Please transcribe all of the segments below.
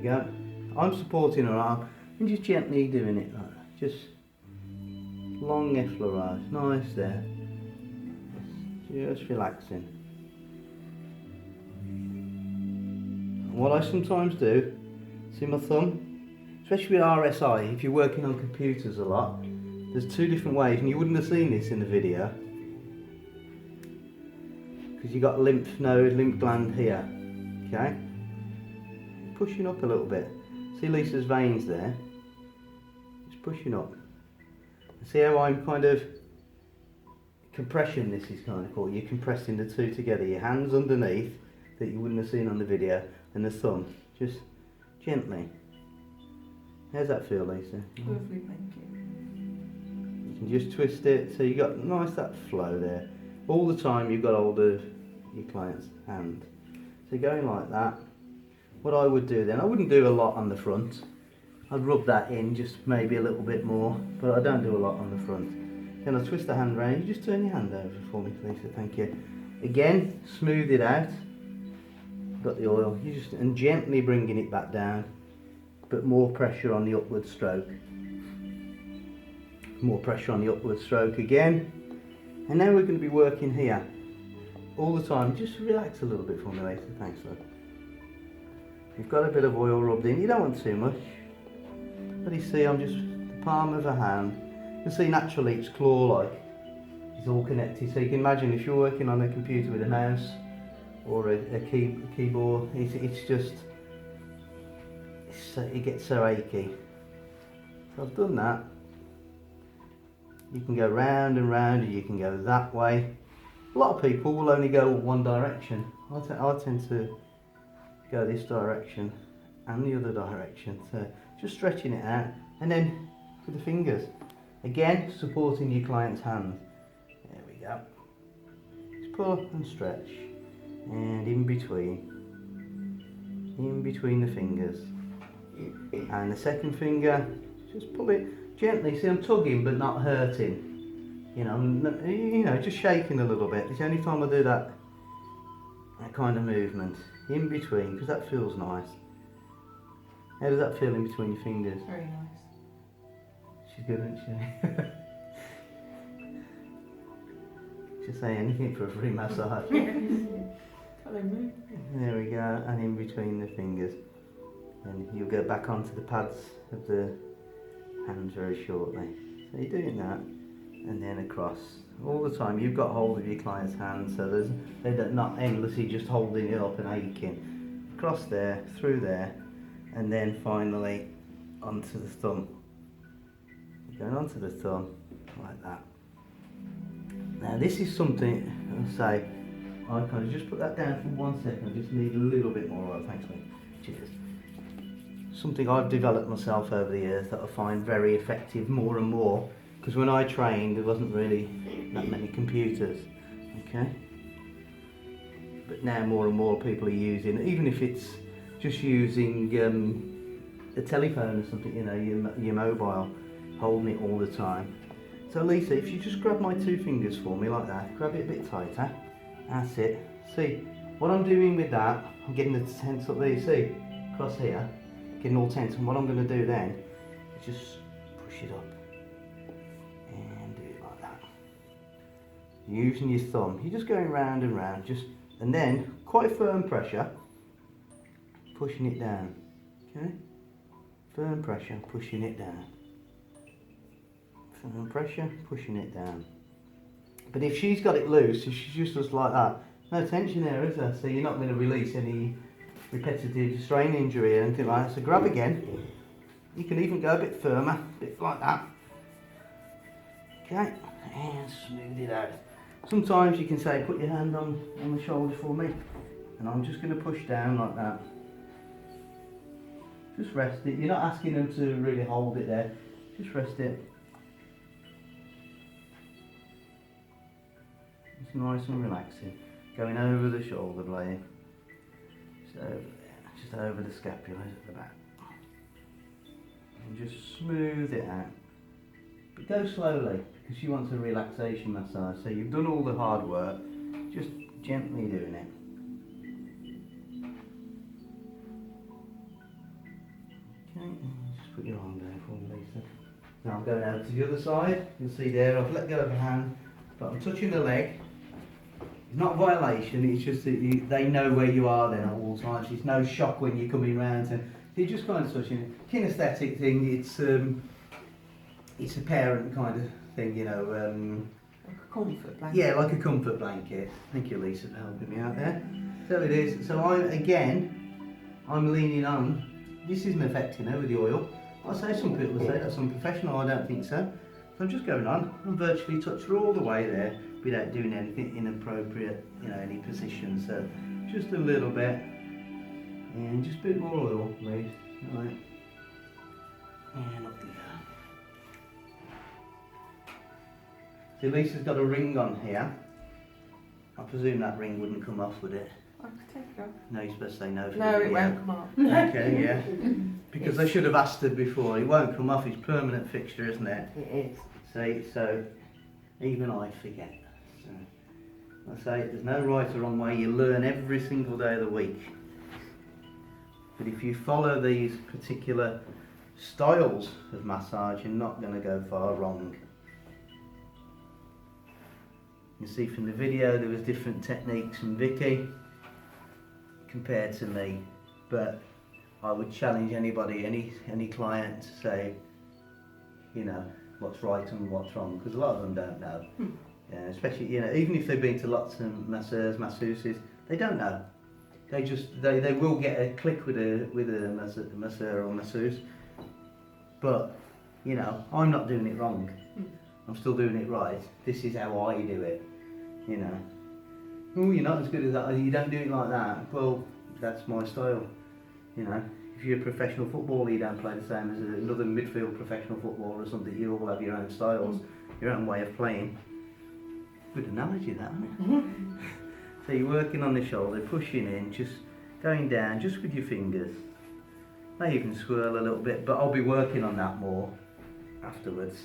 go. I'm supporting her arm and just gently doing it like that. Just long effleurage, nice there. Just relaxing. And what I sometimes do, see my thumb? Especially with RSI, if you're working on computers a lot, there's two different ways, and you wouldn't have seen this in the video, because you've got lymph node, lymph gland here, okay? Pushing up a little bit. See Lisa's veins there? Just pushing up. See how I'm kind of compression, this is kind of called. You're compressing the two together. Your hands underneath, that you wouldn't have seen on the video, and the thumb, just gently. How's that feel, Lisa? Lovely, thank you. You can just twist it, so you got nice that flow there. All the time you've got hold of your client's hand. So going like that. What I would do then, I wouldn't do a lot on the front. I'd rub that in just maybe a little bit more, but I don't do a lot on the front. Then I'll twist the hand round. You just turn your hand over for me, Lisa, thank you. Again, smooth it out. Got the oil, you just, and gently bringing it back down. But more pressure on the upward stroke. More pressure on the upward stroke again. And now we're going to be working here all the time. Just relax a little bit for me, Lisa. Thanks, love. You've got a bit of oil rubbed in. You don't want too much. But you see, I'm just the palm of a hand. You see, naturally, it's claw-like. It's all connected. So you can imagine if you're working on a computer with a mouse or a keyboard, it's just. It gets so achy. So I've done that. You can go round and round, or you can go that way. A lot of people will only go one direction. I tend to go this direction and the other direction. So just stretching it out, and then with the fingers. Again, supporting your client's hand. There we go. Just pull and stretch, and in between the fingers. And the second finger, just pull it gently. See, I'm tugging but not hurting. You know, just shaking a little bit. It's the only time I do that kind of movement. In between, because that feels nice. How does that feel in between your fingers? Very nice. She's good, isn't she? She'll say anything for a free massage. There we go, and in between the fingers. And you'll go back onto the pads of the hands very shortly. So you're doing that, and then across. All the time you've got hold of your client's hand, so they're not endlessly just holding it up and aching. Across there, through there, and then finally onto the thumb. You're going onto the thumb, like that. Now this is something, I'll say, I kind of just put that down for 1 second. I just need a little bit more oil. Thanks, mate. Cheers. Something I've developed myself over the years that I find very effective more and more, because when I trained there wasn't really that many computers, okay? But now more and more people are using, even if it's just using a telephone or something, you know, your mobile, holding it all the time. So Lisa, if you just grab my two fingers for me like that, grab it a bit tighter, that's it. See, what I'm doing with that, I'm getting the tense up there, you see, across here, getting all tense, and what I'm going to do then is just push it up and do it like that. Using your thumb, you're just going round and round, and then quite firm pressure, pushing it down, okay? Firm pressure, pushing it down. Firm pressure, pushing it down. But if she's got it loose, if she just does like that, no tension there, is there? So you're not going to release any repetitive strain injury or anything like that. So grab again. You can even go a bit firmer, a bit like that. Okay, and smooth it out. Sometimes you can say, put your hand on the shoulder for me, and I'm just going to push down like that. Just rest it. You're not asking them to really hold it there. Just rest it. It's nice and relaxing. Going over the shoulder blade. Just over there. Just over the scapula at the back. And just smooth it out. But go slowly, because she wants a relaxation massage. So you've done all the hard work. Just gently doing it. Just put your arm down for me, Lisa. Now I'm going over to the other side. You'll see there I've let go of the hand, but I'm touching the leg. It's not a violation, it's just that they know where you are then at all times. It's no shock when you're coming round, and you're just kind of touching it. Kinesthetic thing, it's a parent kind of thing, you know. Like a comfort blanket. Yeah, like a comfort blanket. Thank you, Lisa, for helping me out there. So it is. So I'm leaning on. This isn't affecting her with the oil. I say some people say that's unprofessional. I don't think so. So I'm just going on. I'm virtually touched her all the way there without doing anything inappropriate, you know, any position. So just a little bit, and just a bit more oil, please. All right. And up the So Lisa's got a ring on here. I presume that ring wouldn't come off, would it? I could take it off. No, you're supposed to say no. No, it won't come off. Okay, yeah. Because I should have asked her before. It won't come off. It's permanent fixture, isn't it? It is. So even I forget. So I say there's no right or wrong way. You learn every single day of the week. But if you follow these particular styles of massage, you're not going to go far wrong. You see from the video there was different techniques from Vicky compared to me, but I would challenge anybody, any client to say, you know, what's right and what's wrong, because a lot of them don't know. Yeah, especially, you know, even if they've been to lots of masseurs, masseuses, they don't know. They will get a click with a masseur or masseuse, but you know, I'm not doing it wrong. I'm still doing it right. This is how I do it, you know. Oh, you're not as good as that. You don't do it like that. Well, that's my style, you know. If you're a professional footballer, you don't play the same as another midfield professional footballer or something. You all have your own styles, your own way of playing. Good analogy, that, isn't it? So you're working on the shoulder, pushing in, just going down, just with your fingers. Maybe even swirl a little bit, but I'll be working on that more afterwards.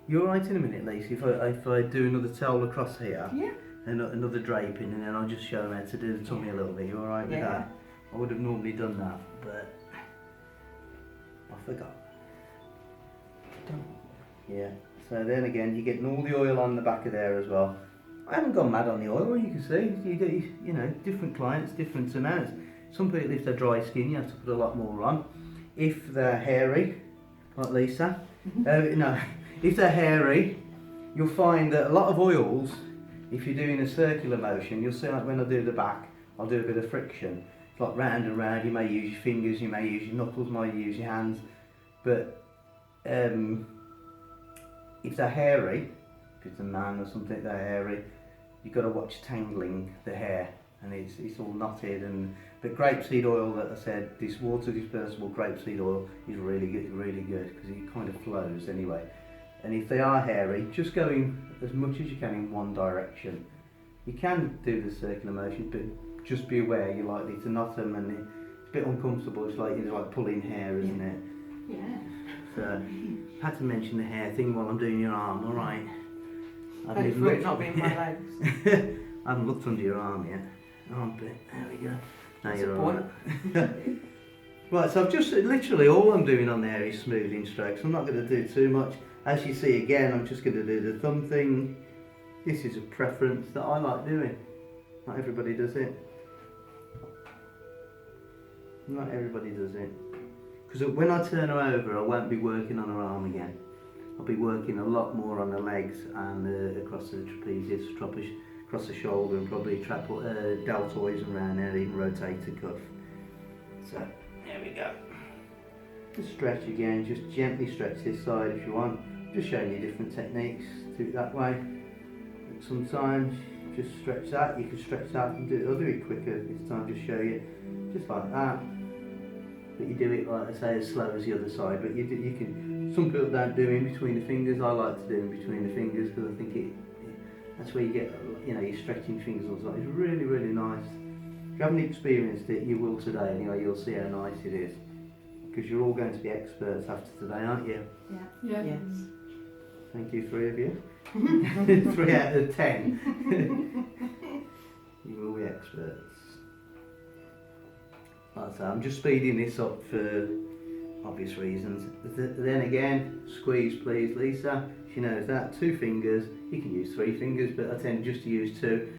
You alright in a minute, Lacey, if I do another towel across here? Yeah. And another draping, and then I'll just show them how to do the tummy a little bit. You alright with that? I would have normally done that, but I forgot. Yeah, so then again, you're getting all the oil on the back of there as well. I haven't gone mad on the oil, you can see. You get, you know, different clients, different amounts. Some people, if they're dry skin, you have to put a lot more on. If they're hairy, like Lisa, no. If they're hairy, you'll find that a lot of oils, if you're doing a circular motion, you'll see like when I do the back, I'll do a bit of friction. It's like round and round, you may use your fingers, you may use your knuckles, you may use your hands. But if they're hairy, if it's a man or something, they're hairy, you've got to watch tangling the hair, and it's all knotted. But grapeseed oil, that I said, this water dispersible grapeseed oil is really good because it kind of flows anyway. And if they are hairy, just going as much as you can in one direction. You can do the circular motion, but just be aware you're likely to knot them, and it's a bit uncomfortable. It's like pulling hair, isn't it? Yeah. So I had to mention the hair thing while I'm doing your arm. All right. Thanks for it not being my legs. I haven't looked under your arm yet. Armpit. There we go. Now That's you're a all point. right. Right. So I've just literally all I'm doing on there is smoothing strokes. I'm not going to do too much. As you see again, I'm just going to do the thumb thing. This is a preference that I like doing. Not everybody does it. Not everybody does it. Because when I turn her over, I won't be working on her arm again. I'll be working a lot more on the legs and across the trapezius, across the shoulder, and probably deltoids around there, even rotator cuff. So, there we go. Just stretch again, just gently stretch this side if you want. Just showing you different techniques, do it that way. But sometimes just stretch that, you can stretch that and I'll do it quicker this time, just show you, just like that. But you do it, like I say, as slow as the other side, but you can, some people don't do in between the fingers. I like to do in between the fingers because I think that's where you get, you know, you're stretching fingers all the time. It's really nice. If you haven't experienced it, you will today anyway. You'll see how nice it is. Because you're all going to be experts after today, aren't you? Yeah. Yeah. Yes. Thank you, three of you. 3 out of 10. You will be experts. Like I say, I'm just speeding this up for obvious reasons. Then again, squeeze please, Lisa. She knows that. 2 fingers. You can use 3 fingers, but I tend just to use 2.